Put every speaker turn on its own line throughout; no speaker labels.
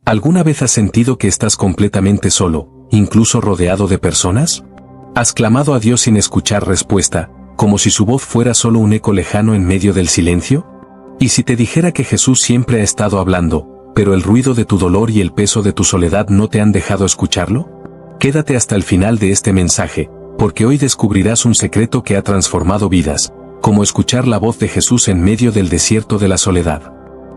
¿Alguna vez has sentido que estás completamente solo, incluso rodeado de personas? ¿Has clamado a Dios sin escuchar respuesta, como si su voz fuera solo un eco lejano en medio del silencio? ¿Y si te dijera que Jesús siempre ha estado hablando, pero el ruido de tu dolor y el peso de tu soledad no te han dejado escucharlo? Quédate hasta el final de este mensaje, porque hoy descubrirás un secreto que ha transformado vidas, como escuchar la voz de Jesús en medio del desierto de la soledad.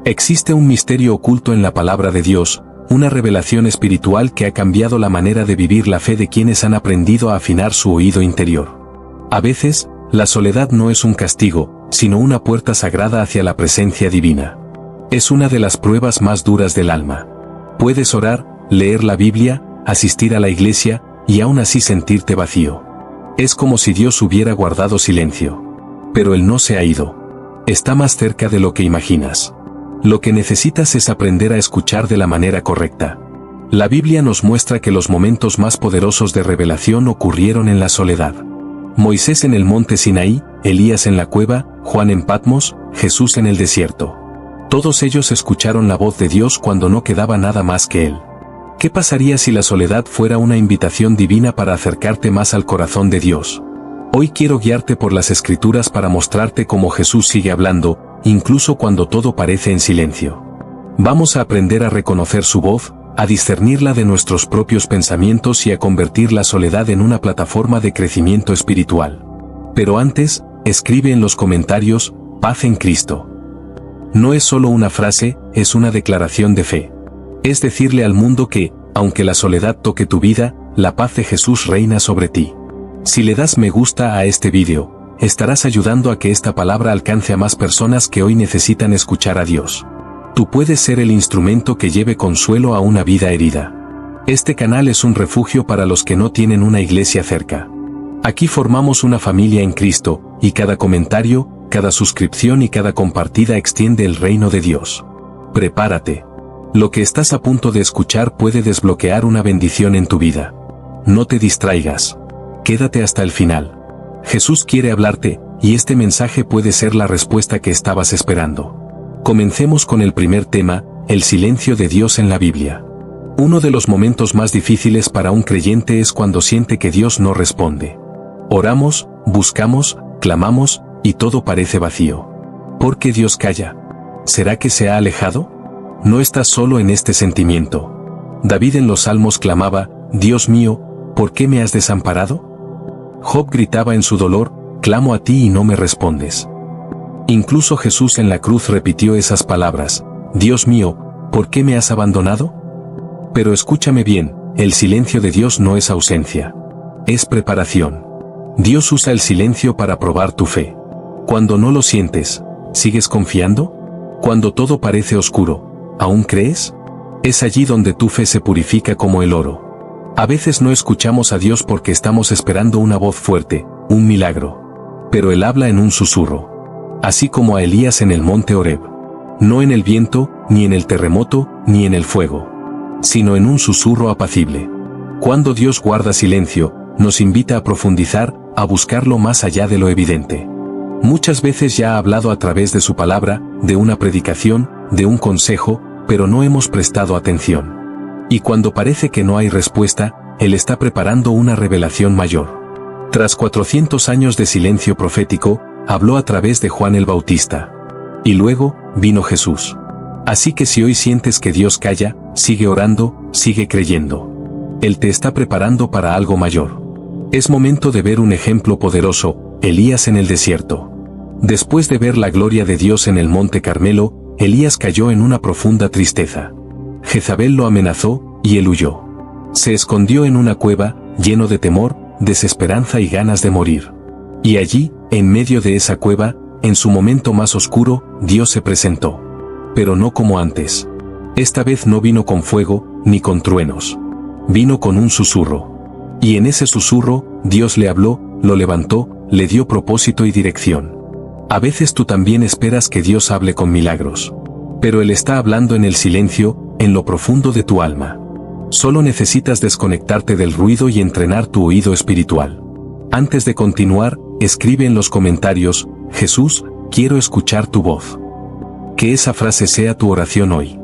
Existe un misterio oculto en la palabra de Dios, una revelación espiritual que ha cambiado la manera de vivir la fe de quienes han aprendido a afinar su oído interior. A veces, la soledad no es un castigo, sino una puerta sagrada hacia la presencia divina. Es una de las pruebas más duras del alma. Puedes orar, leer la Biblia, asistir a la iglesia, y aún así sentirte vacío. Es como si Dios hubiera guardado silencio. Pero Él no se ha ido. Está más cerca de lo que imaginas. Lo que necesitas es aprender a escuchar de la manera correcta. La Biblia nos muestra que los momentos más poderosos de revelación ocurrieron en la soledad. Moisés en el monte Sinaí, Elías en la cueva, Juan en Patmos, Jesús en el desierto. Todos ellos escucharon la voz de Dios cuando no quedaba nada más que Él. ¿Qué pasaría si la soledad fuera una invitación divina para acercarte más al corazón de Dios? Hoy quiero guiarte por las Escrituras para mostrarte cómo Jesús sigue hablando, incluso cuando todo parece en silencio. Vamos a aprender a reconocer su voz, a discernirla de nuestros propios pensamientos y a convertir la soledad en una plataforma de crecimiento espiritual. Pero antes, escribe en los comentarios, paz en Cristo. No es solo una frase, es una declaración de fe. Es decirle al mundo que, aunque la soledad toque tu vida, la paz de Jesús reina sobre ti. Si le das me gusta a este vídeo, estarás ayudando a que esta palabra alcance a más personas que hoy necesitan escuchar a Dios. Tú puedes ser el instrumento que lleve consuelo a una vida herida. Este canal es un refugio para los que no tienen una iglesia cerca. Aquí formamos una familia en Cristo, y cada comentario, cada suscripción y cada compartida extiende el reino de Dios. Prepárate. Lo que estás a punto de escuchar puede desbloquear una bendición en tu vida. No te distraigas. Quédate hasta el final. Jesús quiere hablarte, y este mensaje puede ser la respuesta que estabas esperando. Comencemos con el primer tema, el silencio de Dios en la Biblia. Uno de los momentos más difíciles para un creyente es cuando siente que Dios no responde. Oramos, buscamos, clamamos, y todo parece vacío. ¿Por qué Dios calla? ¿Será que se ha alejado? No estás solo en este sentimiento. David en los Salmos clamaba, Dios mío, ¿por qué me has desamparado? Job gritaba en su dolor, clamo a ti y no me respondes. Incluso Jesús en la cruz repitió esas palabras, Dios mío, ¿por qué me has abandonado? Pero escúchame bien, el silencio de Dios no es ausencia. Es preparación. Dios usa el silencio para probar tu fe. Cuando no lo sientes, ¿sigues confiando? Cuando todo parece oscuro, ¿aún crees? Es allí donde tu fe se purifica como el oro. A veces no escuchamos a Dios porque estamos esperando una voz fuerte, un milagro. Pero Él habla en un susurro. Así como a Elías en el monte Horeb. No en el viento, ni en el terremoto, ni en el fuego. Sino en un susurro apacible. Cuando Dios guarda silencio, nos invita a profundizar, a buscarlo más allá de lo evidente. Muchas veces ya ha hablado a través de su palabra, de una predicación, de un consejo, pero no hemos prestado atención. Y cuando parece que no hay respuesta, Él está preparando una revelación mayor. Tras 400 años de silencio profético, habló a través de Juan el Bautista. Y luego, vino Jesús. Así que si hoy sientes que Dios calla, sigue orando, sigue creyendo. Él te está preparando para algo mayor. Es momento de ver un ejemplo poderoso, Elías en el desierto. Después de ver la gloria de Dios en el monte Carmelo, Elías cayó en una profunda tristeza. Jezabel lo amenazó, y él huyó. Se escondió en una cueva, lleno de temor, desesperanza y ganas de morir. Y allí, en medio de esa cueva, en su momento más oscuro, Dios se presentó. Pero no como antes. Esta vez no vino con fuego, ni con truenos. Vino con un susurro. Y en ese susurro, Dios le habló, lo levantó, le dio propósito y dirección. A veces tú también esperas que Dios hable con milagros. Pero Él está hablando en el silencio, en lo profundo de tu alma. Solo necesitas desconectarte del ruido y entrenar tu oído espiritual. Antes de continuar, escribe en los comentarios, Jesús, quiero escuchar tu voz. Que esa frase sea tu oración hoy.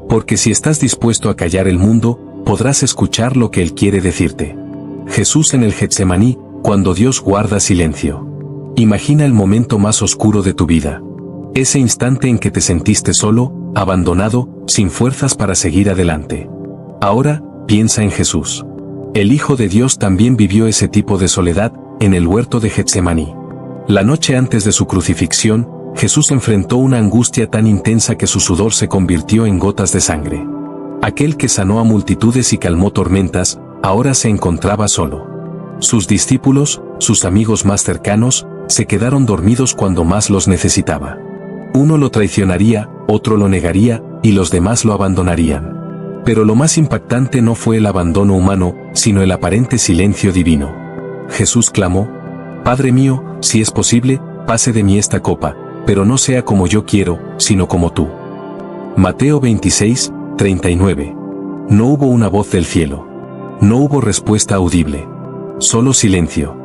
Porque si estás dispuesto a callar el mundo, podrás escuchar lo que Él quiere decirte. Jesús en el Getsemaní, cuando Dios guarda silencio. Imagina el momento más oscuro de tu vida. Ese instante en que te sentiste solo, abandonado, sin fuerzas para seguir adelante. Ahora, piensa en Jesús. El Hijo de Dios también vivió ese tipo de soledad, en el huerto de Getsemaní. La noche antes de su crucifixión, Jesús enfrentó una angustia tan intensa que su sudor se convirtió en gotas de sangre. Aquel que sanó a multitudes y calmó tormentas, ahora se encontraba solo. Sus discípulos, sus amigos más cercanos, se quedaron dormidos cuando más los necesitaba. Uno lo traicionaría, otro lo negaría, y los demás lo abandonarían. Pero lo más impactante no fue el abandono humano, sino el aparente silencio divino. Jesús clamó: Padre mío, si es posible, pase de mí esta copa, pero no sea como yo quiero, sino como tú. Mateo 26, 39. No hubo una voz del cielo. No hubo respuesta audible. Solo silencio.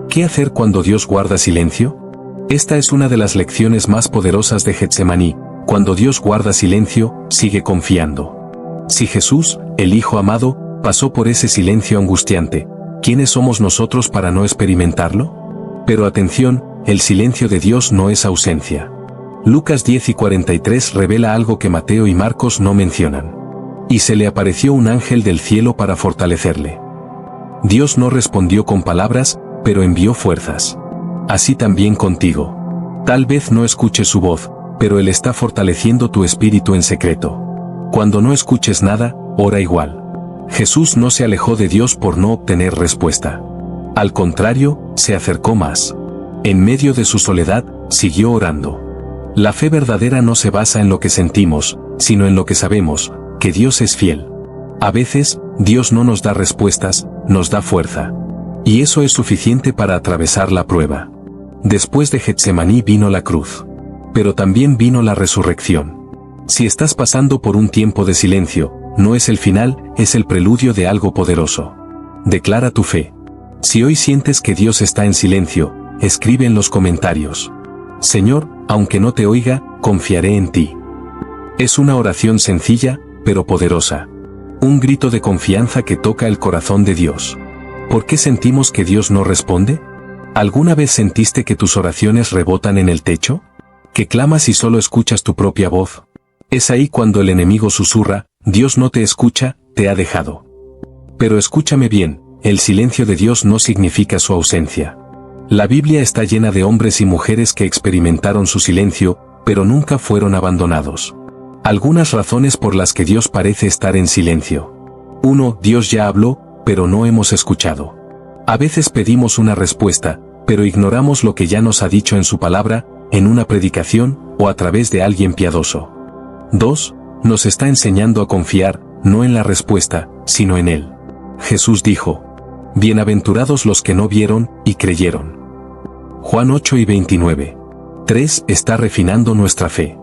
¿Qué hacer cuando Dios guarda silencio? Esta es una de las lecciones más poderosas de Getsemaní. Cuando Dios guarda silencio, sigue confiando. Si Jesús, el Hijo amado, pasó por ese silencio angustiante, ¿quiénes somos nosotros para no experimentarlo? Pero atención, el silencio de Dios no es ausencia. Lucas 10 y 43 revela algo que Mateo y Marcos no mencionan. Y se le apareció un ángel del cielo para fortalecerle. Dios no respondió con palabras, pero envió fuerzas. Así también contigo. Tal vez no escuches su voz, pero Él está fortaleciendo tu espíritu en secreto. Cuando no escuches nada, ora igual. Jesús no se alejó de Dios por no obtener respuesta. Al contrario, se acercó más. En medio de su soledad, siguió orando. La fe verdadera no se basa en lo que sentimos, sino en lo que sabemos, que Dios es fiel. A veces, Dios no nos da respuestas, nos da fuerza. Y eso es suficiente para atravesar la prueba. Después de Getsemaní vino la cruz. Pero también vino la resurrección. Si estás pasando por un tiempo de silencio, no es el final, es el preludio de algo poderoso. Declara tu fe. Si hoy sientes que Dios está en silencio, escribe en los comentarios: Señor, aunque no te oiga, confiaré en ti. Es una oración sencilla, pero poderosa. Un grito de confianza que toca el corazón de Dios. ¿Por qué sentimos que Dios no responde? ¿Alguna vez sentiste que tus oraciones rebotan en el techo? ¿Que clamas y solo escuchas tu propia voz? Es ahí cuando el enemigo susurra: Dios no te escucha, te ha dejado. Pero escúchame bien, el silencio de Dios no significa su ausencia. La Biblia está llena de hombres y mujeres que experimentaron su silencio, pero nunca fueron abandonados. Algunas razones por las que Dios parece estar en silencio. 1. Dios ya habló, pero no hemos escuchado. A veces pedimos una respuesta, pero ignoramos lo que ya nos ha dicho en su palabra, en una predicación, o a través de alguien piadoso. 2. Nos está enseñando a confiar, no en la respuesta, sino en Él. Jesús dijo: Bienaventurados los que no vieron, y creyeron. Juan 8 y 29. 3. Está refinando nuestra fe.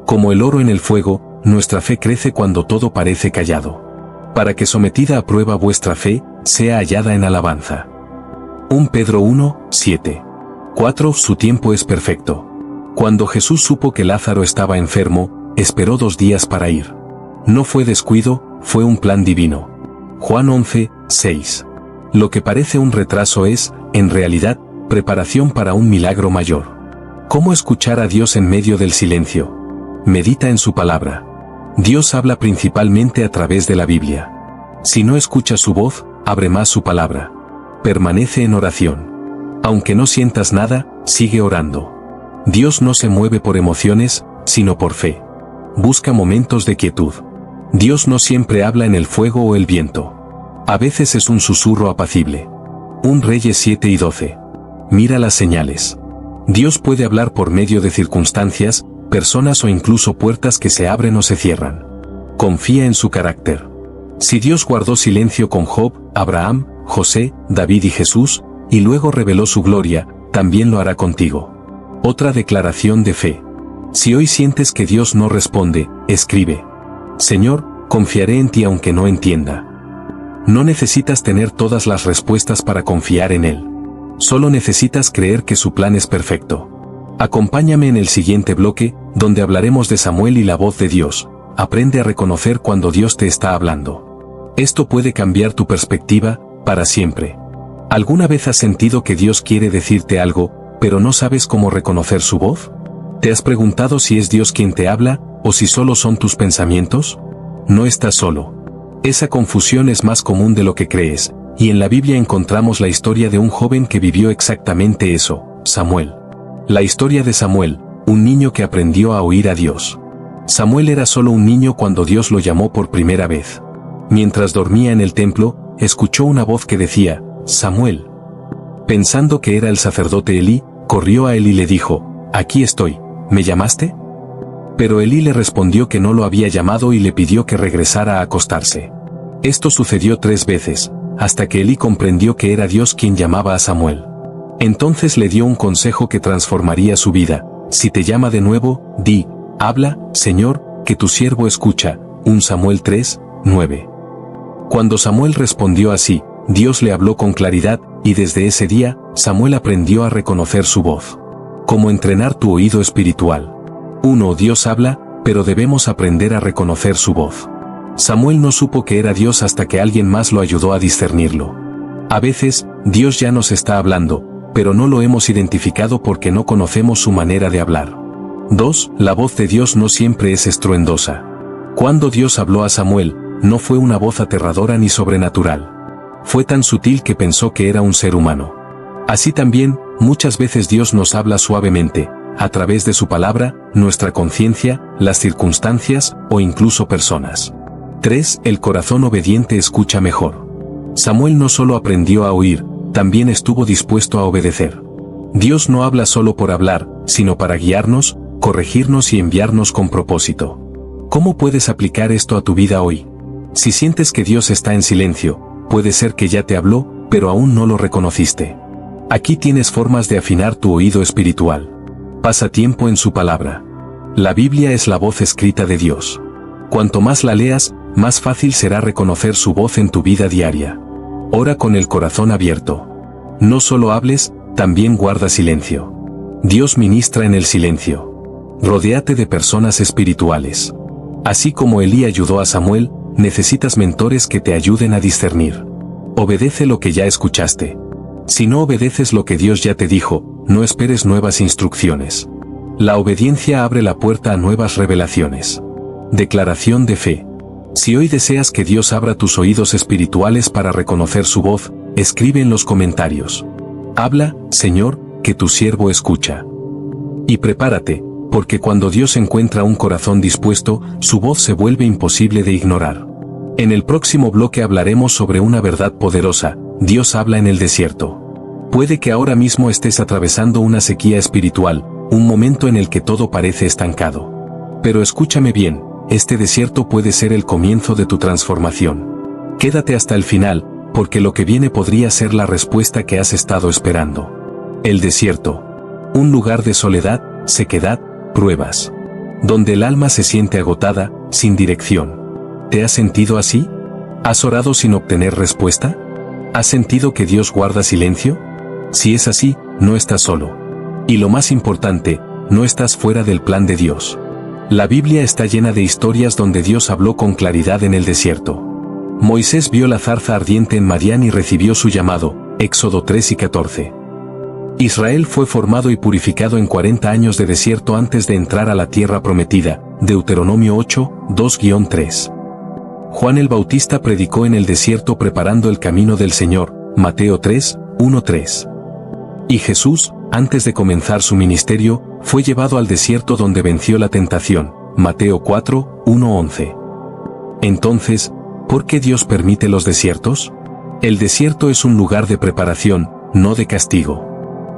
Como el oro en el fuego, nuestra fe crece cuando todo parece callado. Para que sometida a prueba vuestra fe, sea hallada en alabanza. 1 Pedro 1, 7. 4. Su tiempo es perfecto. Cuando Jesús supo que Lázaro estaba enfermo, esperó 2 días para ir. No fue descuido, fue un plan divino. Juan 11, 6. Lo que parece un retraso es, en realidad, preparación para un milagro mayor. ¿Cómo escuchar a Dios en medio del silencio? Medita en su palabra. Dios habla principalmente a través de la Biblia. Si no escuchas su voz, abre más su palabra. Permanece en oración. Aunque no sientas nada, sigue orando. Dios no se mueve por emociones, sino por fe. Busca momentos de quietud. Dios no siempre habla en el fuego o el viento. A veces es un susurro apacible. 1 Reyes 7 y 12. Mira las señales. Dios puede hablar por medio de circunstancias, personas o incluso puertas que se abren o se cierran. Confía en su carácter. Si Dios guardó silencio con Job, Abraham, José, David y Jesús, y luego reveló su gloria, también lo hará contigo. Otra declaración de fe. Si hoy sientes que Dios no responde, escribe: Señor, confiaré en ti aunque no entienda. No necesitas tener todas las respuestas para confiar en Él. Solo necesitas creer que su plan es perfecto. Acompáñame en el siguiente bloque, donde hablaremos de Samuel y la voz de Dios, aprende a reconocer cuando Dios te está hablando. Esto puede cambiar tu perspectiva, para siempre. ¿Alguna vez has sentido que Dios quiere decirte algo, pero no sabes cómo reconocer su voz? ¿Te has preguntado si es Dios quien te habla, o si solo son tus pensamientos? No estás solo. Esa confusión es más común de lo que crees, y en la Biblia encontramos la historia de un joven que vivió exactamente eso, Samuel. La historia de Samuel, un niño que aprendió a oír a Dios. Samuel era solo un niño cuando Dios lo llamó por primera vez. Mientras dormía en el templo, escuchó una voz que decía, Samuel. Pensando que era el sacerdote Elí, corrió a él y le dijo, aquí estoy, ¿me llamaste? Pero Elí le respondió que no lo había llamado y le pidió que regresara a acostarse. Esto sucedió 3 veces, hasta que Elí comprendió que era Dios quien llamaba a Samuel. Entonces le dio un consejo que transformaría su vida. Si te llama de nuevo, di, habla, Señor, que tu siervo escucha. 1 Samuel 3, 9. Cuando Samuel respondió así, Dios le habló con claridad, y desde ese día, Samuel aprendió a reconocer su voz. Cómo entrenar tu oído espiritual. 1. Dios habla, pero debemos aprender a reconocer su voz. Samuel no supo que era Dios hasta que alguien más lo ayudó a discernirlo. A veces, Dios ya nos está hablando, pero no lo hemos identificado porque no conocemos su manera de hablar. 2. La voz de Dios no siempre es estruendosa. Cuando Dios habló a Samuel, no fue una voz aterradora ni sobrenatural. Fue tan sutil que pensó que era un ser humano. Así también, muchas veces Dios nos habla suavemente, a través de su palabra, nuestra conciencia, las circunstancias, o incluso personas. 3. El corazón obediente escucha mejor. Samuel no solo aprendió a oír, también estuvo dispuesto a obedecer. Dios no habla solo por hablar, sino para guiarnos, corregirnos y enviarnos con propósito. ¿Cómo puedes aplicar esto a tu vida hoy? Si sientes que Dios está en silencio, puede ser que ya te habló, pero aún no lo reconociste. Aquí tienes formas de afinar tu oído espiritual. Pasa tiempo en su palabra. La Biblia es la voz escrita de Dios. Cuanto más la leas, más fácil será reconocer su voz en tu vida diaria. Ora con el corazón abierto. No solo hables, también guarda silencio. Dios ministra en el silencio. Rodéate de personas espirituales. Así como Elí ayudó a Samuel, necesitas mentores que te ayuden a discernir. Obedece lo que ya escuchaste. Si no obedeces lo que Dios ya te dijo, no esperes nuevas instrucciones. La obediencia abre la puerta a nuevas revelaciones. Declaración de fe. Si hoy deseas que Dios abra tus oídos espirituales para reconocer su voz, escribe en los comentarios. Habla, Señor, que tu siervo escucha. Y prepárate, porque cuando Dios encuentra un corazón dispuesto, su voz se vuelve imposible de ignorar. En el próximo bloque hablaremos sobre una verdad poderosa: Dios habla en el desierto. Puede que ahora mismo estés atravesando una sequía espiritual, un momento en el que todo parece estancado. Pero escúchame bien, este desierto puede ser el comienzo de tu transformación. Quédate hasta el final, porque lo que viene podría ser la respuesta que has estado esperando. El desierto. Un lugar de soledad, sequedad, pruebas. Donde el alma se siente agotada, sin dirección. ¿Te has sentido así? ¿Has orado sin obtener respuesta? ¿Has sentido que Dios guarda silencio? Si es así, no estás solo. Y lo más importante, no estás fuera del plan de Dios. La Biblia está llena de historias donde Dios habló con claridad en el desierto. Moisés vio la zarza ardiente en Madián y recibió su llamado, Éxodo 3 y 14. Israel fue formado y purificado en 40 años de desierto antes de entrar a la tierra prometida, Deuteronomio 8, 2-3. Juan el Bautista predicó en el desierto preparando el camino del Señor, Mateo 3, 1-3. Y Jesús, antes de comenzar su ministerio, fue llevado al desierto donde venció la tentación, Mateo 4, 1-11. Entonces, ¿por qué Dios permite los desiertos? El desierto es un lugar de preparación, no de castigo.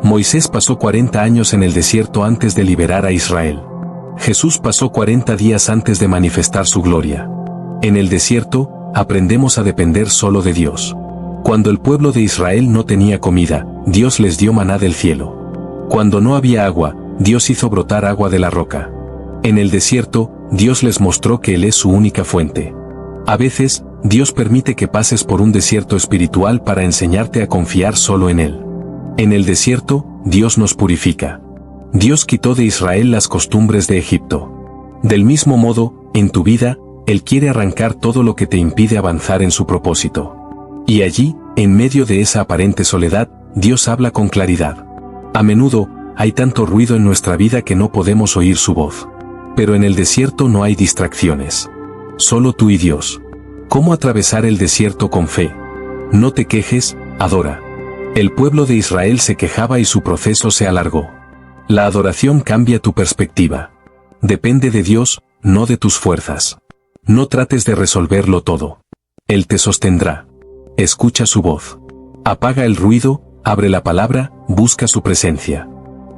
Moisés pasó 40 años en el desierto antes de liberar a Israel. Jesús pasó 40 días antes de manifestar su gloria. En el desierto, aprendemos a depender solo de Dios. Cuando el pueblo de Israel no tenía comida, Dios les dio maná del cielo. Cuando no había agua, Dios hizo brotar agua de la roca. En el desierto, Dios les mostró que Él es su única fuente. A veces, Dios permite que pases por un desierto espiritual para enseñarte a confiar solo en Él. En el desierto, Dios nos purifica. Dios quitó de Israel las costumbres de Egipto. Del mismo modo, en tu vida, Él quiere arrancar todo lo que te impide avanzar en su propósito. Y allí, en medio de esa aparente soledad, Dios habla con claridad. A menudo, hay tanto ruido en nuestra vida que no podemos oír su voz. Pero en el desierto no hay distracciones. Solo tú y Dios. ¿Cómo atravesar el desierto con fe? No te quejes, adora. El pueblo de Israel se quejaba y su proceso se alargó. La adoración cambia tu perspectiva. Depende de Dios, no de tus fuerzas. No trates de resolverlo todo. Él te sostendrá. Escucha su voz. Apaga el ruido, abre la palabra, busca su presencia.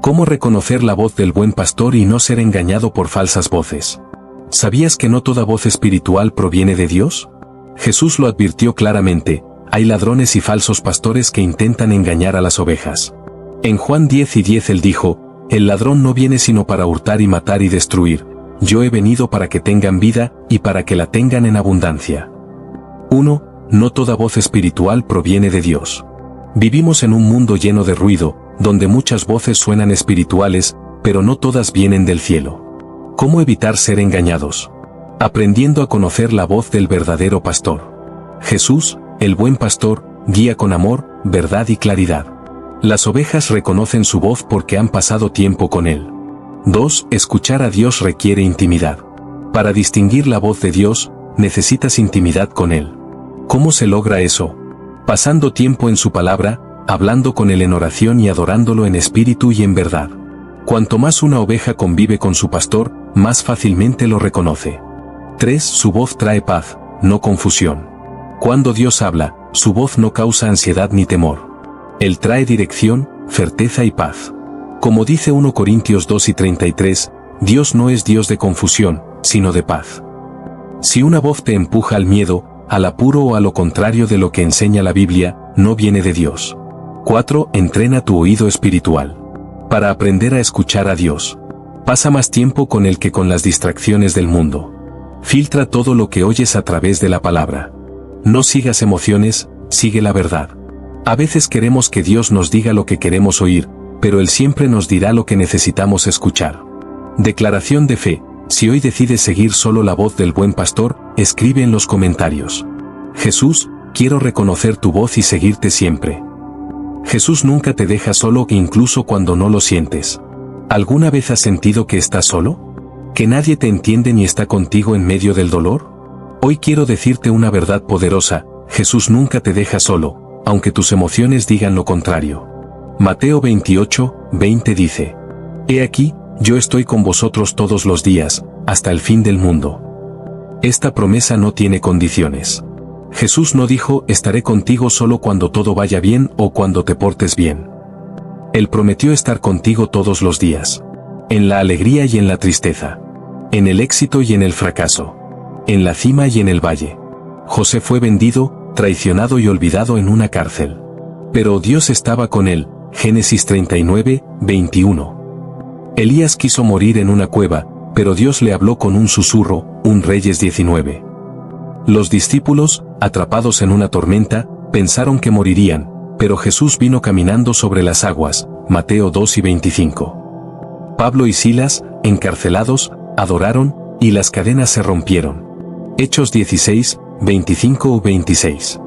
¿Cómo reconocer la voz del buen pastor y no ser engañado por falsas voces? ¿Sabías que no toda voz espiritual proviene de Dios? Jesús lo advirtió claramente, hay ladrones y falsos pastores que intentan engañar a las ovejas. En Juan 10:10 Él dijo, el ladrón no viene sino para hurtar y matar y destruir, yo he venido para que tengan vida, y para que la tengan en abundancia. 1. No toda voz espiritual proviene de Dios. Vivimos en un mundo lleno de ruido, donde muchas voces suenan espirituales, pero no todas vienen del cielo. ¿Cómo evitar ser engañados? Aprendiendo a conocer la voz del verdadero pastor. Jesús, el buen pastor, guía con amor, verdad y claridad. Las ovejas reconocen su voz porque han pasado tiempo con Él. 2. Escuchar a Dios requiere intimidad. Para distinguir la voz de Dios, necesitas intimidad con Él. ¿Cómo se logra eso? Pasando tiempo en su palabra, hablando con Él en oración y adorándolo en espíritu y en verdad. Cuanto más una oveja convive con su pastor, más fácilmente lo reconoce. 3. Su voz trae paz, no confusión. Cuando Dios habla, su voz no causa ansiedad ni temor. Él trae dirección, certeza y paz. Como dice 1 Corintios 2:33, Dios no es Dios de confusión, sino de paz. Si una voz te empuja al miedo, al apuro o a lo contrario de lo que enseña la Biblia, no viene de Dios. 4. Entrena tu oído espiritual. Para aprender a escuchar a Dios. Pasa más tiempo con Él que con las distracciones del mundo. Filtra todo lo que oyes a través de la palabra. No sigas emociones, sigue la verdad. A veces queremos que Dios nos diga lo que queremos oír, pero Él siempre nos dirá lo que necesitamos escuchar. Declaración de fe. Si hoy decides seguir solo la voz del buen pastor, escribe en los comentarios. Jesús, quiero reconocer tu voz y seguirte siempre. Jesús nunca te deja solo, incluso cuando no lo sientes. ¿Alguna vez has sentido que estás solo? ¿Que nadie te entiende ni está contigo en medio del dolor? Hoy quiero decirte una verdad poderosa, Jesús nunca te deja solo, aunque tus emociones digan lo contrario. Mateo 28:20 dice: He aquí, yo estoy con vosotros todos los días, hasta el fin del mundo. Esta promesa no tiene condiciones. Jesús no dijo, estaré contigo solo cuando todo vaya bien o cuando te portes bien. Él prometió estar contigo todos los días. En la alegría y en la tristeza. En el éxito y en el fracaso. En la cima y en el valle. José fue vendido, traicionado y olvidado en una cárcel. Pero Dios estaba con él. Génesis 39:21. Elías quiso morir en una cueva, pero Dios le habló con un susurro, 1 Reyes 19. Los discípulos, atrapados en una tormenta, pensaron que morirían, pero Jesús vino caminando sobre las aguas, Mateo 2:25. Pablo y Silas, encarcelados, adoraron, y las cadenas se rompieron. Hechos 16:25-26.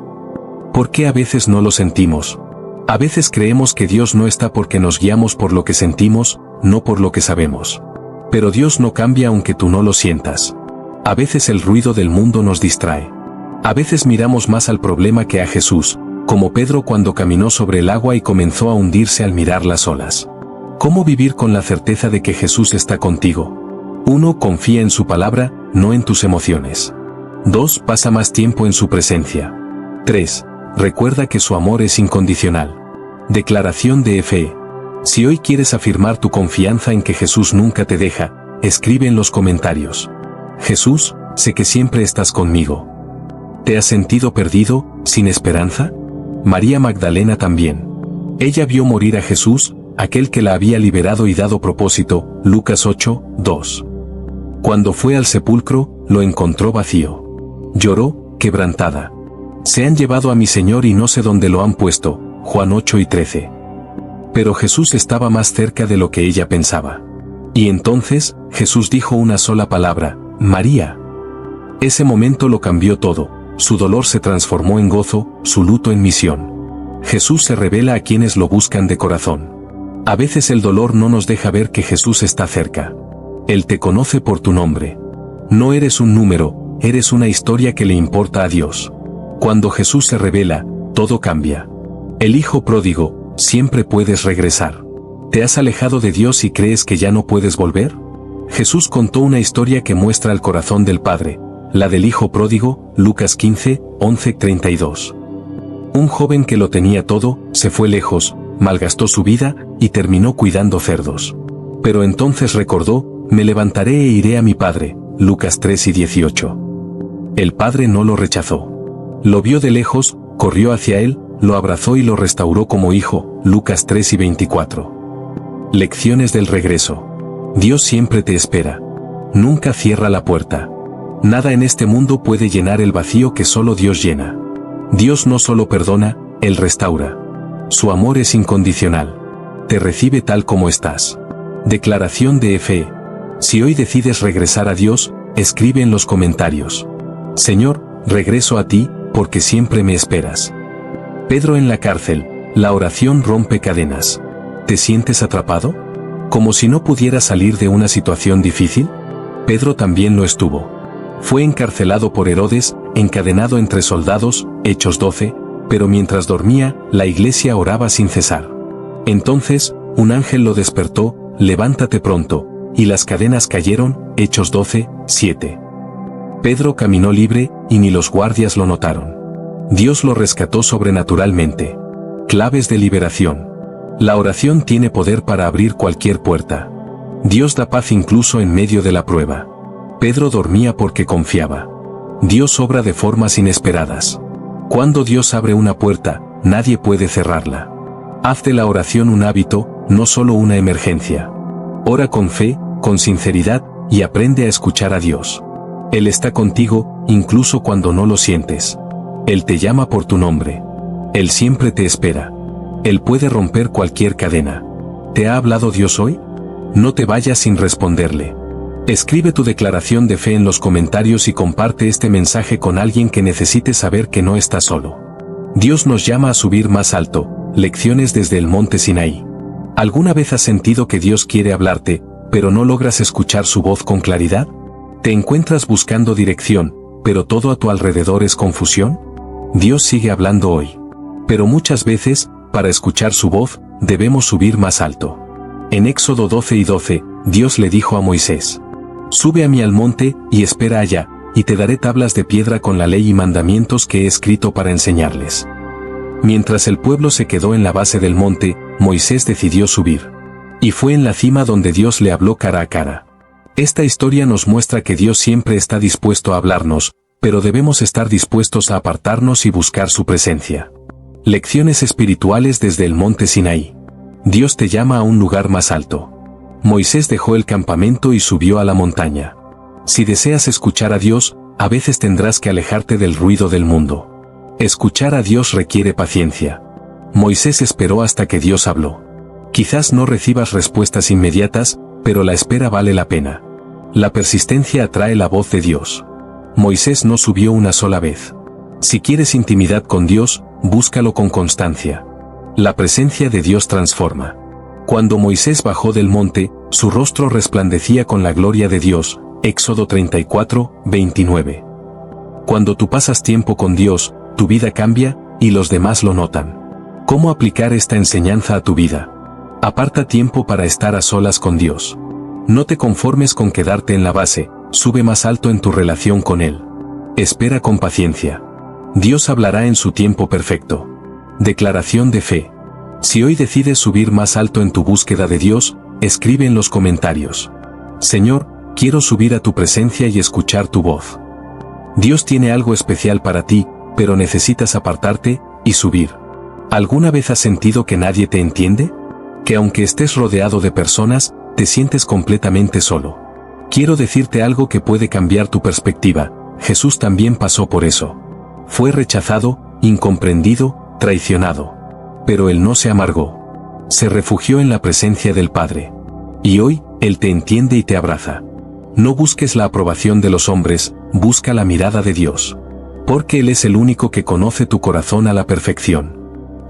¿Por qué a veces no lo sentimos? A veces creemos que Dios no está porque nos guiamos por lo que sentimos, no por lo que sabemos. Pero Dios no cambia aunque tú no lo sientas. A veces el ruido del mundo nos distrae. A veces miramos más al problema que a Jesús, como Pedro cuando caminó sobre el agua y comenzó a hundirse al mirar las olas. ¿Cómo vivir con la certeza de que Jesús está contigo? 1. Confía en su palabra, no en tus emociones. 2. Pasa más tiempo en su presencia. 3. Recuerda que su amor es incondicional. Declaración de fe. Si hoy quieres afirmar tu confianza en que Jesús nunca te deja, escribe en los comentarios. Jesús, sé que siempre estás conmigo. ¿Te has sentido perdido, sin esperanza? María Magdalena también. Ella vio morir a Jesús, aquel que la había liberado y dado propósito, Lucas 8:2. Cuando fue al sepulcro, lo encontró vacío. Lloró, quebrantada. Se han llevado a mi Señor y no sé dónde lo han puesto, Juan 8:13. Pero Jesús estaba más cerca de lo que ella pensaba. Y entonces, Jesús dijo una sola palabra, María. Ese momento lo cambió todo, su dolor se transformó en gozo, su luto en misión. Jesús se revela a quienes lo buscan de corazón. A veces el dolor no nos deja ver que Jesús está cerca. Él te conoce por tu nombre. No eres un número, eres una historia que le importa a Dios. Cuando Jesús se revela, todo cambia. El hijo pródigo, siempre puedes regresar. ¿Te has alejado de Dios y crees que ya no puedes volver? Jesús contó una historia que muestra el corazón del Padre, la del hijo pródigo, Lucas 15, 11-32. Un joven que lo tenía todo, se fue lejos, malgastó su vida, y terminó cuidando cerdos. Pero entonces recordó, me levantaré e iré a mi padre, Lucas 3 y 18. El padre no lo rechazó. Lo vio de lejos, corrió hacia él, lo abrazó y lo restauró como hijo, Lucas 3 y 24. Lecciones del regreso. Dios siempre te espera. Nunca cierra la puerta. Nada en este mundo puede llenar el vacío que solo Dios llena. Dios no solo perdona, Él restaura. Su amor es incondicional. Te recibe tal como estás. Declaración de fe. Si hoy decides regresar a Dios, escribe en los comentarios: Señor, regreso a ti, porque siempre me esperas. Pedro en la cárcel. La oración rompe cadenas. ¿Te sientes atrapado? ¿Como si no pudieras salir de una situación difícil? Pedro también lo estuvo. Fue encarcelado por Herodes, encadenado entre soldados, Hechos 12, pero mientras dormía, la iglesia oraba sin cesar. Entonces, un ángel lo despertó: levántate pronto, y las cadenas cayeron, Hechos 12, 7. Pedro caminó libre, y ni los guardias lo notaron. Dios lo rescató sobrenaturalmente. Claves de liberación. La oración tiene poder para abrir cualquier puerta. Dios da paz incluso en medio de la prueba. Pedro dormía porque confiaba. Dios obra de formas inesperadas. Cuando Dios abre una puerta, nadie puede cerrarla. Haz de la oración un hábito, no solo una emergencia. Ora con fe, con sinceridad, y aprende a escuchar a Dios. Él está contigo, incluso cuando no lo sientes. Él te llama por tu nombre. Él siempre te espera. Él puede romper cualquier cadena. ¿Te ha hablado Dios hoy? No te vayas sin responderle. Escribe tu declaración de fe en los comentarios y comparte este mensaje con alguien que necesite saber que no está solo. Dios nos llama a subir más alto. Lecciones desde el monte Sinaí. ¿Alguna vez has sentido que Dios quiere hablarte, pero no logras escuchar su voz con claridad? ¿Te encuentras buscando dirección, pero todo a tu alrededor es confusión? Dios sigue hablando hoy. Pero muchas veces, para escuchar su voz, debemos subir más alto. En Éxodo 12 y 12, Dios le dijo a Moisés: Sube a mí al monte, y espera allá, y te daré tablas de piedra con la ley y mandamientos que he escrito para enseñarles. Mientras el pueblo se quedó en la base del monte, Moisés decidió subir. Y fue en la cima donde Dios le habló cara a cara. Esta historia nos muestra que Dios siempre está dispuesto a hablarnos, pero debemos estar dispuestos a apartarnos y buscar su presencia. Lecciones espirituales desde el monte Sinaí. Dios te llama a un lugar más alto. Moisés dejó el campamento y subió a la montaña. Si deseas escuchar a Dios, a veces tendrás que alejarte del ruido del mundo. Escuchar a Dios requiere paciencia. Moisés esperó hasta que Dios habló. Quizás no recibas respuestas inmediatas, pero la espera vale la pena. La persistencia atrae la voz de Dios. Moisés no subió una sola vez. Si quieres intimidad con Dios, búscalo con constancia. La presencia de Dios transforma. Cuando Moisés bajó del monte, su rostro resplandecía con la gloria de Dios. Éxodo 34, 29. Cuando tú pasas tiempo con Dios, tu vida cambia, y los demás lo notan. ¿Cómo aplicar esta enseñanza a tu vida? Aparta tiempo para estar a solas con Dios. No te conformes con quedarte en la base, sube más alto en tu relación con Él. Espera con paciencia. Dios hablará en su tiempo perfecto. Declaración de fe. Si hoy decides subir más alto en tu búsqueda de Dios, escribe en los comentarios: Señor, quiero subir a tu presencia y escuchar tu voz. Dios tiene algo especial para ti, pero necesitas apartarte y subir. ¿Alguna vez has sentido que nadie te entiende? Que aunque estés rodeado de personas, te sientes completamente solo. Quiero decirte algo que puede cambiar tu perspectiva. Jesús también pasó por eso. Fue rechazado, incomprendido, traicionado. Pero Él no se amargó. Se refugió en la presencia del Padre. Y hoy, Él te entiende y te abraza. No busques la aprobación de los hombres, busca la mirada de Dios. Porque Él es el único que conoce tu corazón a la perfección.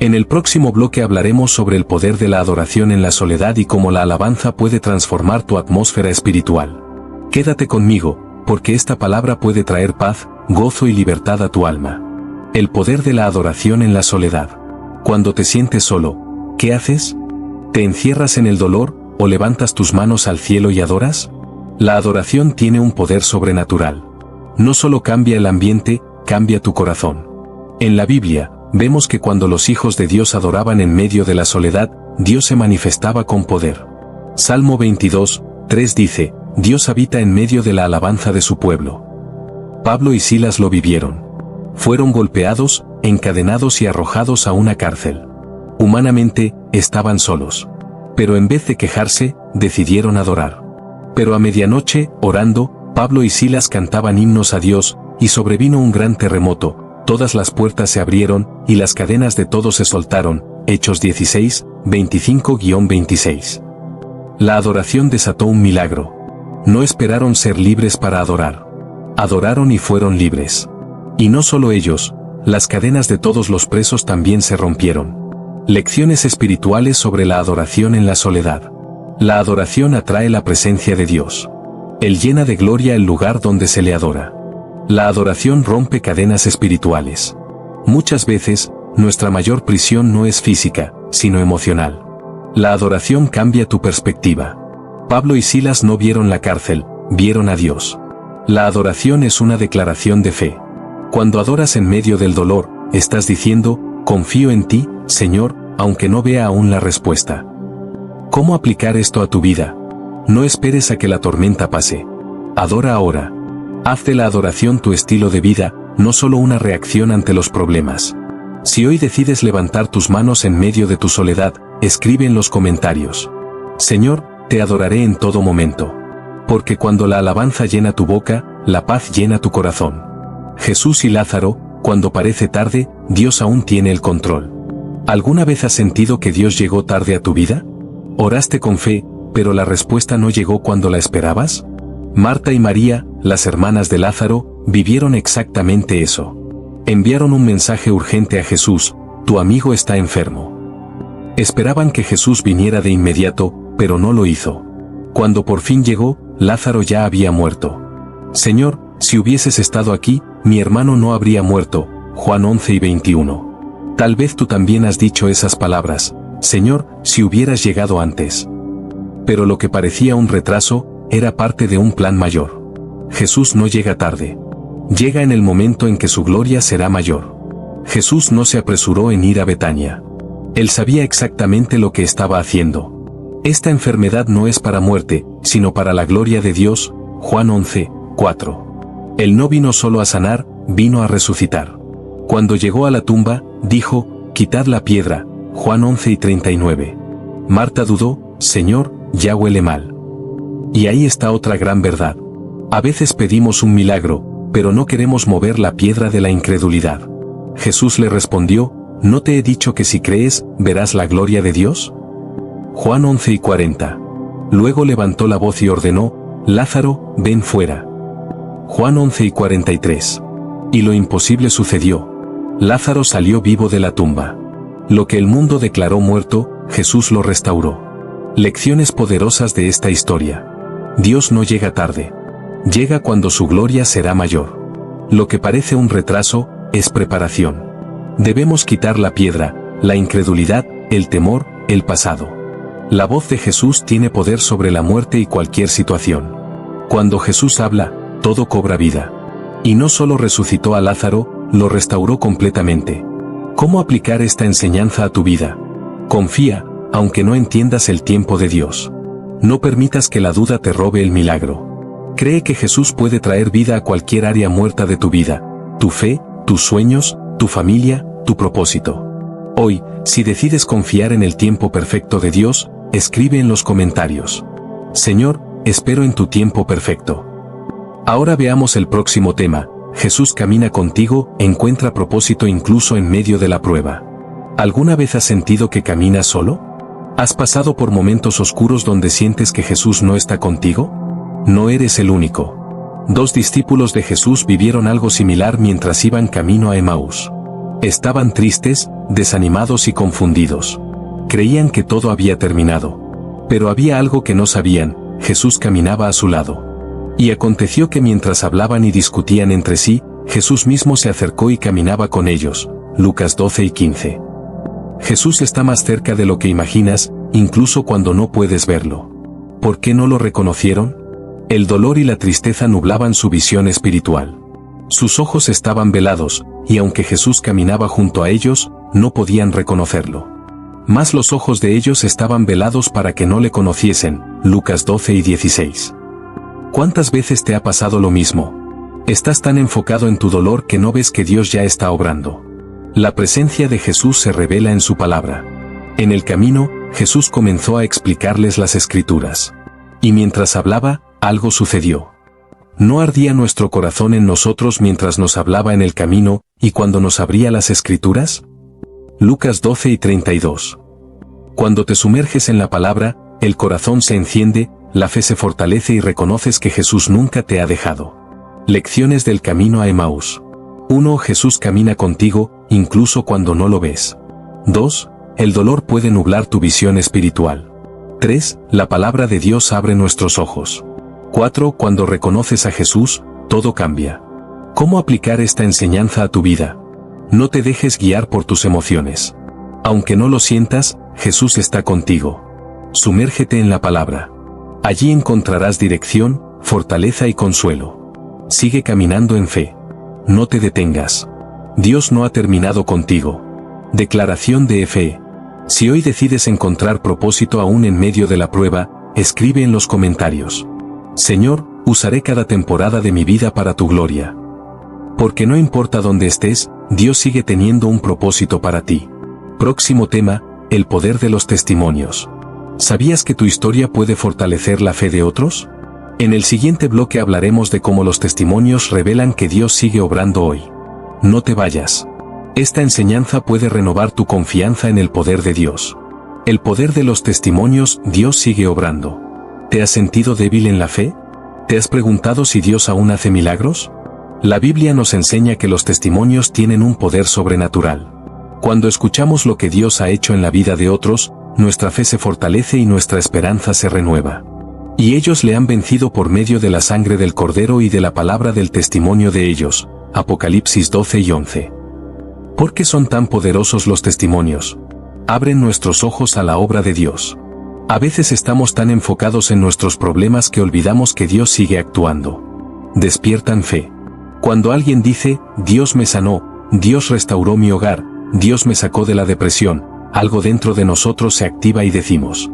En el próximo bloque hablaremos sobre el poder de la adoración en la soledad y cómo la alabanza puede transformar tu atmósfera espiritual. Quédate conmigo, porque esta palabra puede traer paz, gozo y libertad a tu alma. El poder de la adoración en la soledad. Cuando te sientes solo, ¿qué haces? ¿Te encierras en el dolor, o levantas tus manos al cielo y adoras? La adoración tiene un poder sobrenatural. No solo cambia el ambiente, cambia tu corazón. En la Biblia, vemos que cuando los hijos de Dios adoraban en medio de la soledad, Dios se manifestaba con poder. Salmo 22, 3 dice, Dios habita en medio de la alabanza de su pueblo. Pablo y Silas lo vivieron. Fueron golpeados, encadenados y arrojados a una cárcel. Humanamente, estaban solos. Pero en vez de quejarse, decidieron adorar. Pero a medianoche, orando, Pablo y Silas cantaban himnos a Dios, y sobrevino un gran terremoto, todas las puertas se abrieron, y las cadenas de todos se soltaron. Hechos 16, 25-26. La adoración desató un milagro. No esperaron ser libres para adorar. Adoraron y fueron libres. Y no solo ellos, las cadenas de todos los presos también se rompieron. Lecciones espirituales sobre la adoración en la soledad. La adoración atrae la presencia de Dios. Él llena de gloria el lugar donde se le adora. La adoración rompe cadenas espirituales. Muchas veces, nuestra mayor prisión no es física, sino emocional. La adoración cambia tu perspectiva. Pablo y Silas no vieron la cárcel, vieron a Dios. La adoración es una declaración de fe. Cuando adoras en medio del dolor, estás diciendo, confío en ti, Señor, aunque no vea aún la respuesta. ¿Cómo aplicar esto a tu vida? No esperes a que la tormenta pase. Adora ahora. Haz de la adoración tu estilo de vida, no solo una reacción ante los problemas. Si hoy decides levantar tus manos en medio de tu soledad, escribe en los comentarios. Señor, te adoraré en todo momento. Porque cuando la alabanza llena tu boca, la paz llena tu corazón. Jesús y Lázaro, cuando parece tarde, Dios aún tiene el control. ¿Alguna vez has sentido que Dios llegó tarde a tu vida? Oraste con fe, pero la respuesta no llegó cuando la esperabas. Marta y María, las hermanas de Lázaro, vivieron exactamente eso. Enviaron un mensaje urgente a Jesús, tu amigo está enfermo. Esperaban que Jesús viniera de inmediato, pero no lo hizo. Cuando por fin llegó, Lázaro ya había muerto. Señor, si hubieses estado aquí, mi hermano no habría muerto. Juan 11:21. Tal vez tú también has dicho esas palabras, Señor, si hubieras llegado antes. Pero lo que parecía un retraso, era parte de un plan mayor. Jesús no llega tarde. Llega en el momento en que su gloria será mayor. Jesús no se apresuró en ir a Betania. Él sabía exactamente lo que estaba haciendo. Esta enfermedad no es para muerte, sino para la gloria de Dios. Juan 11:4. Él no vino solo a sanar, vino a resucitar. Cuando llegó a la tumba, dijo, quitad la piedra. Juan 11:39. Marta dudó, Señor, ya huele mal. Y ahí está otra gran verdad. A veces pedimos un milagro, pero no queremos mover la piedra de la incredulidad. Jesús le respondió, ¿no te he dicho que si crees, verás la gloria de Dios? Juan 11:40. Luego levantó la voz y ordenó, Lázaro, ven fuera. Juan 11:43. Y lo imposible sucedió. Lázaro salió vivo de la tumba. Lo que el mundo declaró muerto, Jesús lo restauró. Lecciones poderosas de esta historia. Dios no llega tarde. Llega cuando su gloria será mayor. Lo que parece un retraso, es preparación. Debemos quitar la piedra, la incredulidad, el temor, el pasado. La voz de Jesús tiene poder sobre la muerte y cualquier situación. Cuando Jesús habla, todo cobra vida. Y no solo resucitó a Lázaro, lo restauró completamente. ¿Cómo aplicar esta enseñanza a tu vida? Confía, aunque no entiendas el tiempo de Dios. No permitas que la duda te robe el milagro. Cree que Jesús puede traer vida a cualquier área muerta de tu vida, tu fe, tus sueños, tu familia, tu propósito. Hoy, si decides confiar en el tiempo perfecto de Dios, escribe en los comentarios. Señor, espero en tu tiempo perfecto. Ahora veamos el próximo tema. Jesús camina contigo, encuentra propósito incluso en medio de la prueba. ¿Alguna vez has sentido que caminas solo? ¿Has pasado por momentos oscuros donde sientes que Jesús no está contigo? No eres el único. Dos discípulos de Jesús vivieron algo similar mientras iban camino a Emaús. Estaban tristes, desanimados y confundidos. Creían que todo había terminado. Pero había algo que no sabían: Jesús caminaba a su lado. Y aconteció que mientras hablaban y discutían entre sí, Jesús mismo se acercó y caminaba con ellos. Lucas 12 y 15. Jesús está más cerca de lo que imaginas, incluso cuando no puedes verlo. ¿Por qué no lo reconocieron? El dolor y la tristeza nublaban su visión espiritual. Sus ojos estaban velados, y aunque Jesús caminaba junto a ellos, no podían reconocerlo. Mas los ojos de ellos estaban velados para que no le conociesen. Lucas 12 y 16. ¿Cuántas veces te ha pasado lo mismo? Estás tan enfocado en tu dolor que no ves que Dios ya está obrando. La presencia de Jesús se revela en su palabra. En el camino, Jesús comenzó a explicarles las Escrituras. Y mientras hablaba, algo sucedió. ¿No ardía nuestro corazón en nosotros mientras nos hablaba en el camino, y cuando nos abría las Escrituras? Lucas 12 y 32. Cuando te sumerges en la palabra, el corazón se enciende, la fe se fortalece y reconoces que Jesús nunca te ha dejado. Lecciones del camino a Emaús. 1. Jesús camina contigo, incluso cuando no lo ves. 2. El dolor puede nublar tu visión espiritual. 3. La palabra de Dios abre nuestros ojos. 4. Cuando reconoces a Jesús, todo cambia. ¿Cómo aplicar esta enseñanza a tu vida? No te dejes guiar por tus emociones. Aunque no lo sientas, Jesús está contigo. Sumérgete en la palabra. Allí encontrarás dirección, fortaleza y consuelo. Sigue caminando en fe. No te detengas. Dios no ha terminado contigo. Declaración de fe. Si hoy decides encontrar propósito aún en medio de la prueba, escribe en los comentarios: Señor, usaré cada temporada de mi vida para tu gloria. Porque no importa dónde estés, Dios sigue teniendo un propósito para ti. Próximo tema: el poder de los testimonios. ¿Sabías que tu historia puede fortalecer la fe de otros? En el siguiente bloque hablaremos de cómo los testimonios revelan que Dios sigue obrando hoy. No te vayas. Esta enseñanza puede renovar tu confianza en el poder de Dios. El poder de los testimonios: Dios sigue obrando. ¿Te has sentido débil en la fe? ¿Te has preguntado si Dios aún hace milagros? La Biblia nos enseña que los testimonios tienen un poder sobrenatural. Cuando escuchamos lo que Dios ha hecho en la vida de otros, nuestra fe se fortalece y nuestra esperanza se renueva. Y ellos le han vencido por medio de la sangre del Cordero y de la palabra del testimonio de ellos. Apocalipsis 12 y 11. ¿Por qué son tan poderosos los testimonios? Abren nuestros ojos a la obra de Dios. A veces estamos tan enfocados en nuestros problemas que olvidamos que Dios sigue actuando. Despiertan fe. Cuando alguien dice: Dios me sanó, Dios restauró mi hogar, Dios me sacó de la depresión, algo dentro de nosotros se activa y decimos: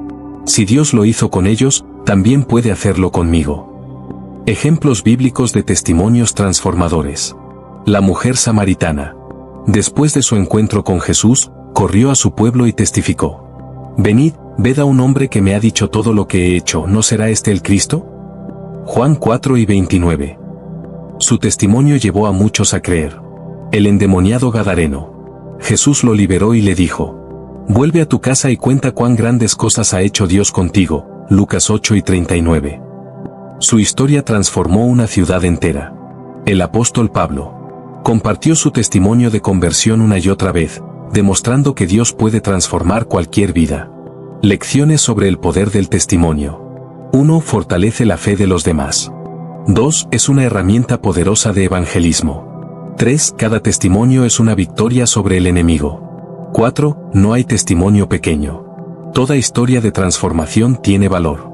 si Dios lo hizo con ellos, también puede hacerlo conmigo. Ejemplos bíblicos de testimonios transformadores. La mujer samaritana. Después de su encuentro con Jesús, corrió a su pueblo y testificó: venid, ved a un hombre que me ha dicho todo lo que he hecho, ¿no será este el Cristo? Juan 4 y 29. Su testimonio llevó a muchos a creer. El endemoniado gadareno. Jesús lo liberó y le dijo: vuelve a tu casa y cuenta cuán grandes cosas ha hecho Dios contigo. Lucas 8 y 39. Su historia transformó una ciudad entera. El apóstol Pablo compartió su testimonio de conversión una y otra vez, demostrando que Dios puede transformar cualquier vida. Lecciones sobre el poder del testimonio. 1. Fortalece la fe de los demás. 2. Es una herramienta poderosa de evangelismo. 3. Cada testimonio es una victoria sobre el enemigo. 4. No hay testimonio pequeño. Toda historia de transformación tiene valor.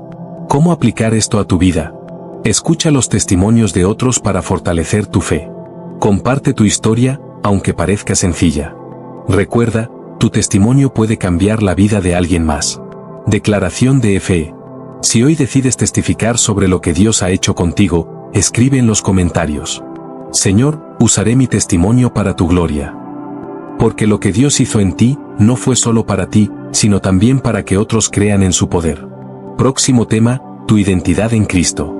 ¿Cómo aplicar esto a tu vida? Escucha los testimonios de otros para fortalecer tu fe. Comparte tu historia, aunque parezca sencilla. Recuerda, tu testimonio puede cambiar la vida de alguien más. Declaración de fe. Si hoy decides testificar sobre lo que Dios ha hecho contigo, escribe en los comentarios: Señor, usaré mi testimonio para tu gloria. Porque lo que Dios hizo en ti, no fue solo para ti, sino también para que otros crean en su poder. Próximo tema: tu identidad en Cristo.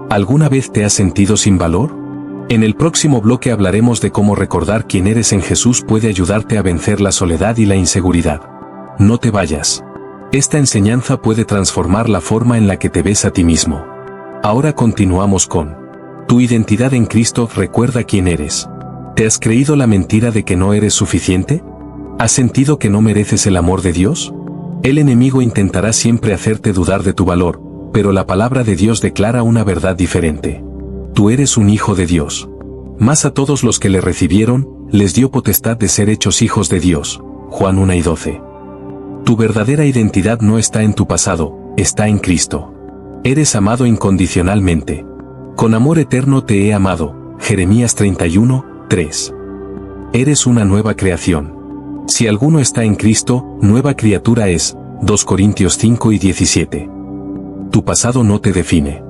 ¿Alguna vez te has sentido sin valor? En el próximo bloque hablaremos de cómo recordar quién eres en Jesús puede ayudarte a vencer la soledad y la inseguridad. No te vayas. Esta enseñanza puede transformar la forma en la que te ves a ti mismo. Ahora continuamos con Tu identidad en Cristo recuerda quién eres. ¿Te has creído la mentira de que no eres suficiente? ¿Has sentido que no mereces el amor de Dios? El enemigo intentará siempre hacerte dudar de tu valor, pero la palabra de Dios declara una verdad diferente. Tú eres un hijo de Dios. Mas a todos los que le recibieron, les dio potestad de ser hechos hijos de Dios. Juan 1:12. Tu verdadera identidad no está en tu pasado, está en Cristo. Eres amado incondicionalmente. Con amor eterno te he amado. Jeremías 31:3. Eres una nueva creación. Si alguno está en Cristo, nueva criatura es. 2 Corintios 5:17. Tu pasado no te define.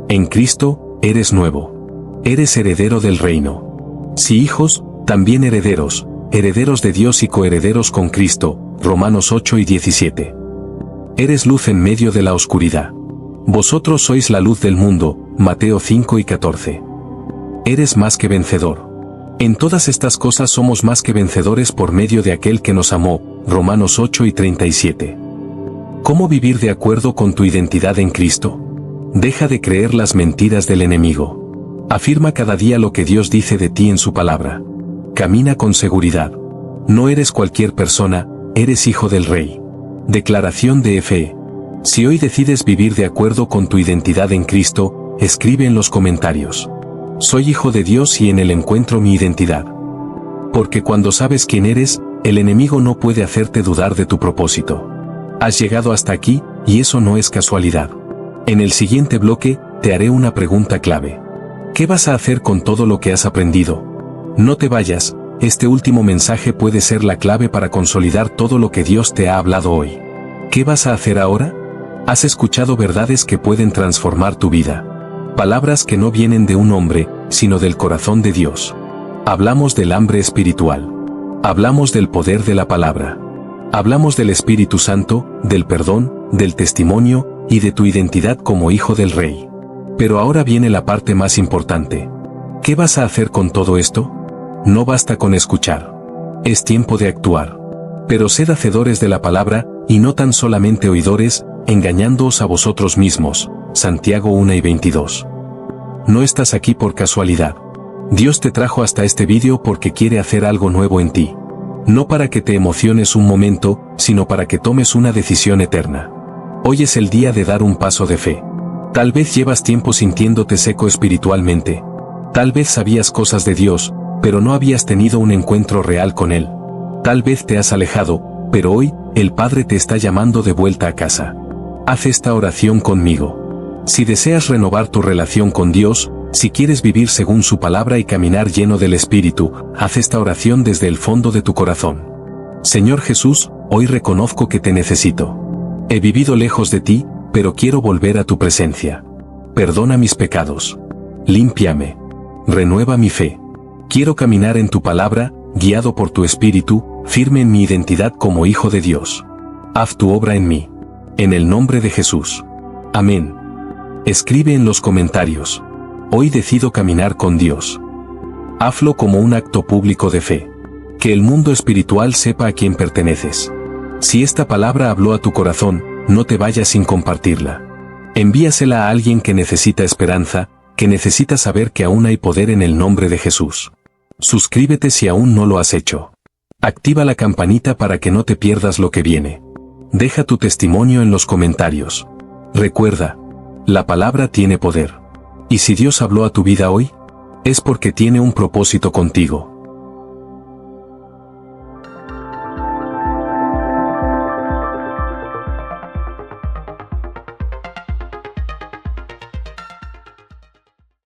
En Cristo, eres nuevo. Eres heredero del reino. Si hijos, también herederos, herederos de Dios y coherederos con Cristo. Romanos 8:17. Eres luz en medio de la oscuridad. Vosotros sois la luz del mundo. Mateo 5:14. Eres más que vencedor. En todas estas cosas somos más que vencedores por medio de aquel que nos amó. Romanos 8:37. ¿Cómo vivir de acuerdo con tu identidad en Cristo? Deja de creer las mentiras del enemigo. Afirma cada día lo que Dios dice de ti en su palabra. Camina con seguridad. No eres cualquier persona, eres hijo del Rey. Declaración de fe. Si hoy decides vivir de acuerdo con tu identidad en Cristo, escribe en los comentarios. Soy hijo de Dios y en él encuentro mi identidad. Porque cuando sabes quién eres, el enemigo no puede hacerte dudar de tu propósito. Has llegado hasta aquí, y eso no es casualidad. En el siguiente bloque, te haré una pregunta clave. ¿Qué vas a hacer con todo lo que has aprendido? No te vayas, este último mensaje puede ser la clave para consolidar todo lo que Dios te ha hablado hoy. ¿Qué vas a hacer ahora? Has escuchado verdades que pueden transformar tu vida. Palabras que no vienen de un hombre, sino del corazón de Dios. Hablamos del hambre espiritual. Hablamos del poder de la palabra. Hablamos del Espíritu Santo, del perdón, del testimonio, y de tu identidad como hijo del Rey. Pero ahora viene la parte más importante. ¿Qué vas a hacer con todo esto? No basta con escuchar. Es tiempo de actuar. Pero sed hacedores de la palabra, y no tan solamente oidores, engañándoos a vosotros mismos. Santiago 1:22. No estás aquí por casualidad. Dios te trajo hasta este vídeo porque quiere hacer algo nuevo en ti. No para que te emociones un momento, sino para que tomes una decisión eterna. Hoy es el día de dar un paso de fe. Tal vez llevas tiempo sintiéndote seco espiritualmente. Tal vez sabías cosas de Dios, pero no habías tenido un encuentro real con Él. Tal vez te has alejado, pero hoy, el Padre te está llamando de vuelta a casa. Haz esta oración conmigo. Si deseas renovar tu relación con Dios, si quieres vivir según su palabra y caminar lleno del Espíritu, haz esta oración desde el fondo de tu corazón. Señor Jesús, hoy reconozco que te necesito. He vivido lejos de ti, pero quiero volver a tu presencia. Perdona mis pecados. Límpiame. Renueva mi fe. Quiero caminar en tu palabra, guiado por tu Espíritu, firme en mi identidad como hijo de Dios. Haz tu obra en mí. En el nombre de Jesús. Amén. Escribe en los comentarios. Hoy decido caminar con Dios. Hazlo como un acto público de fe. Que el mundo espiritual sepa a quién perteneces. Si esta palabra habló a tu corazón, no te vayas sin compartirla. Envíasela a alguien que necesita esperanza, que necesita saber que aún hay poder en el nombre de Jesús. Suscríbete si aún no lo has hecho. Activa la campanita para que no te pierdas lo que viene. Deja tu testimonio en los comentarios. Recuerda, la palabra tiene poder. Y si Dios habló a tu vida hoy, es porque tiene un propósito contigo.